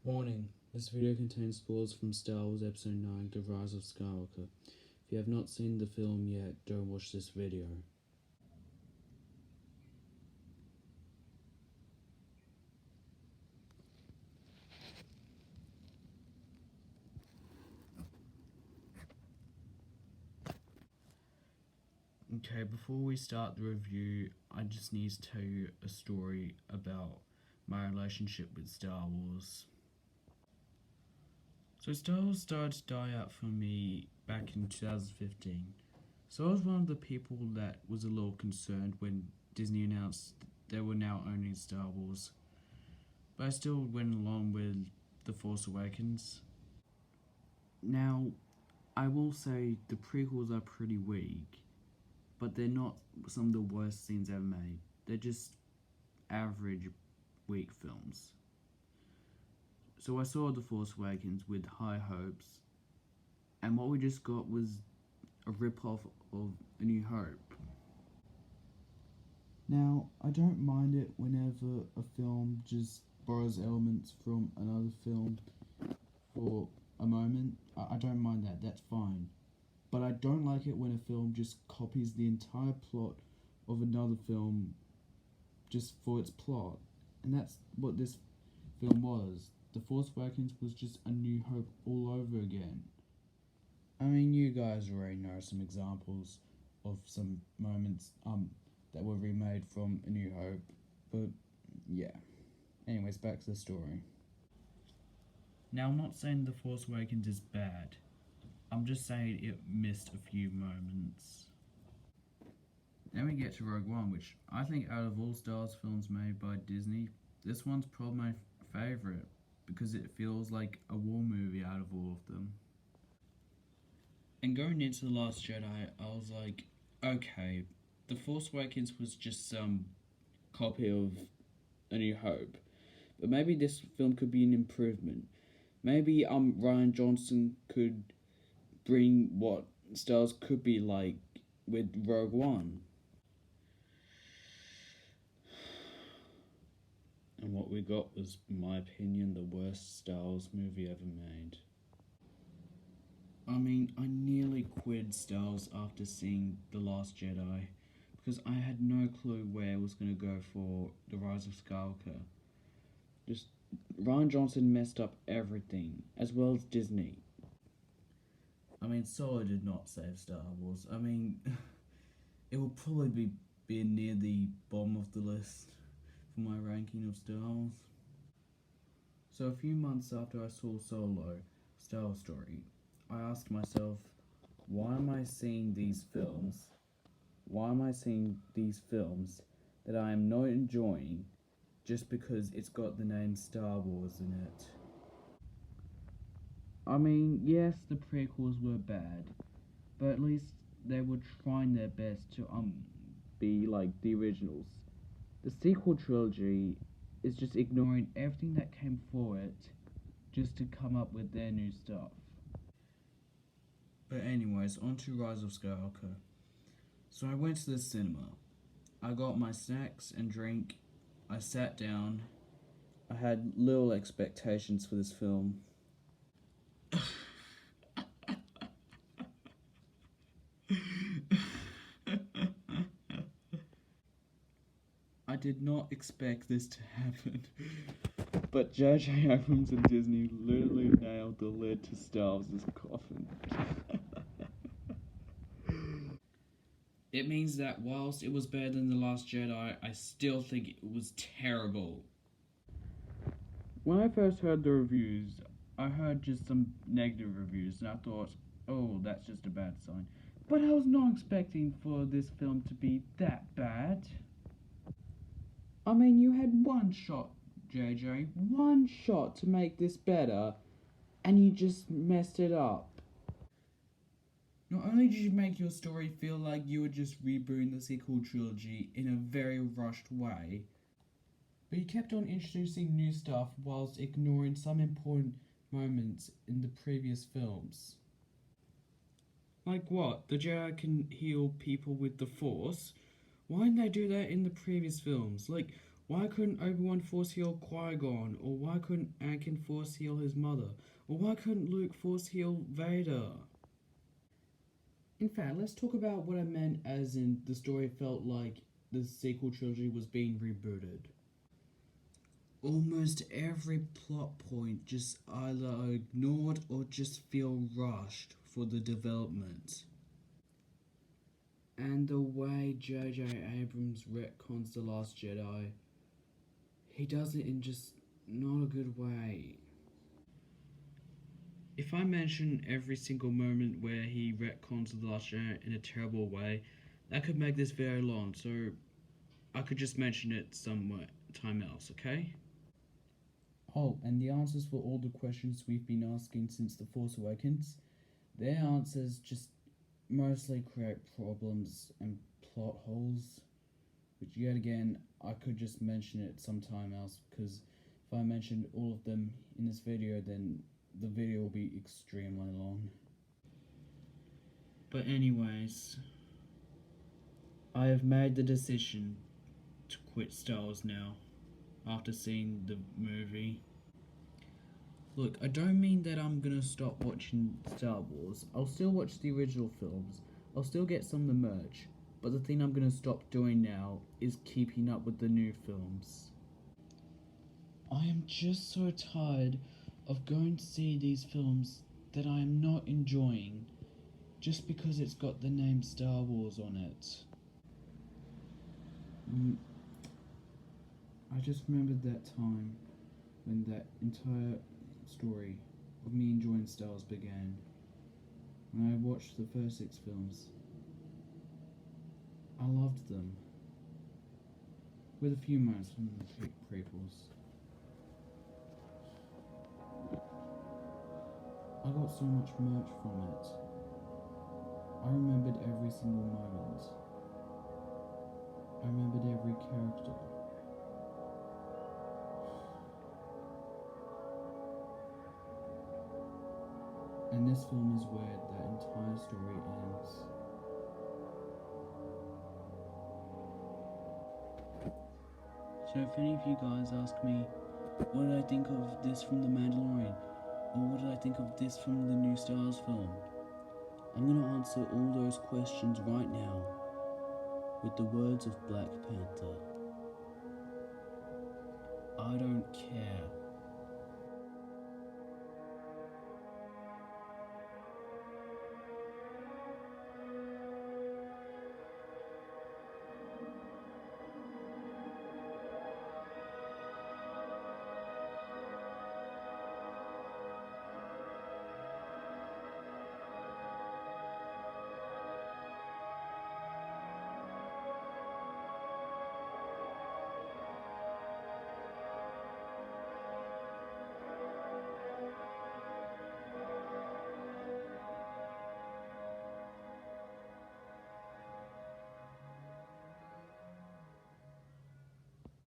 Warning, this video contains spoilers from Star Wars Episode 9, The Rise of Skywalker. If you have not seen the film yet, don't watch this video. Okay, before we start the review, I just need to tell you a story about my relationship with Star Wars. So Star Wars started to die out for me back in 2015. So I was one of the people that was a little concerned when Disney announced they were now owning Star Wars. But I still went along with The Force Awakens. Now, I will say the prequels are pretty weak, but they're not some of the worst things ever made. They're just average, weak films. So I saw The Force Awakens with high hopes, and what we just got was a rip-off of A New Hope. Now, I don't mind it whenever a film just borrows elements from another film for a moment. I don't mind that, that's fine. But I don't like it when a film just copies the entire plot of another film just for its plot. And that's what this film was. The Force Awakens was just A New Hope all over again. I mean, you guys already know some examples of some moments that were remade from A New Hope, but yeah. Anyways, back to the story. Now, I'm not saying The Force Awakens is bad. I'm just saying it missed a few moments. Then we get to Rogue One, which I think out of all Star Wars films made by Disney, this one's probably my favourite, because it feels like a war movie out of all of them. And going into The Last Jedi, I was like, okay, The Force Awakens was just some copy of A New Hope, but maybe this film could be an improvement. Maybe Rian Johnson could bring what Star Wars could be like with Rogue One. And what we got was, in my opinion, the worst Star Wars movie ever made. I mean, I nearly quit Star Wars after seeing The Last Jedi, because I had no clue where it was going to go for The Rise of Skywalker. Just, Rian Johnson messed up everything, as well as Disney. I mean, Solo did not save Star Wars. I mean, it will probably be near the bottom of the list for my ranking of Star Wars. So a few months after I saw Solo, Star Wars Story, I asked myself, why am I seeing these films? Why am I seeing these films that I am not enjoying just because it's got the name Star Wars in it? I mean, yes, the prequels were bad, but at least they were trying their best to be like the originals. The sequel trilogy is just ignoring everything that came before it just to come up with their new stuff. But anyways, on to Rise of Skywalker. So I went to the cinema. I got my snacks and drink. I sat down. I had little expectations for this film. I did not expect this to happen. But J.J. Abrams and Disney literally nailed the lid to Star Wars' coffin. It means that whilst it was better than The Last Jedi, I still think it was terrible. When I first heard the reviews, I heard just some negative reviews, and I thought, oh, that's just a bad sign. But I was not expecting for this film to be that bad. I mean, you had one shot, JJ, one shot to make this better, and you just messed it up. Not only did you make your story feel like you were just rebooting the sequel trilogy in a very rushed way, but you kept on introducing new stuff whilst ignoring some important moments in the previous films. Like what? The Jedi can heal people with the Force? Why didn't they do that in the previous films? Like, Why couldn't Obi-Wan force heal Qui-Gon? Or why couldn't Anakin force heal his mother? Or why couldn't Luke force heal Vader? In fact, let's talk about what I meant as in the story felt like the sequel trilogy was being rebooted. Almost every plot point just either ignored or just feel rushed for the development. And the way J.J. Abrams retcons The Last Jedi, he does it in just not a good way. If I mention every single moment where he retcons The Last Jedi in a terrible way, that could make this very long, so I could just mention it somewhere time else, okay? Oh, and the answers for all the questions we've been asking since The Force Awakens, their answers just mostly create problems and plot holes, which yet again, I could just mention it sometime else, because if I mentioned all of them in this video, then the video will be extremely long. But anyways, I have made the decision to quit Star Wars now, after seeing the movie. Look, I don't mean that I'm gonna stop watching Star Wars. I'll still watch the original films. I'll still get some of the merch. But the thing I'm gonna stop doing now is keeping up with the new films. I am just so tired of going to see these films that I am not enjoying just because it's got the name Star Wars on it. I just remembered that time when that entire story of me enjoying Star Wars began. When I watched the first 6 films, I loved them, with a few moments from the prequels. I got so much merch from it. I remembered every single moment. I remembered every character. And this film is where that entire story ends. So if any of you guys ask me, what did I think of this from The Mandalorian? Or what did I think of this from the new Star Wars film? I'm going to answer all those questions right now with the words of Black Panther. I don't care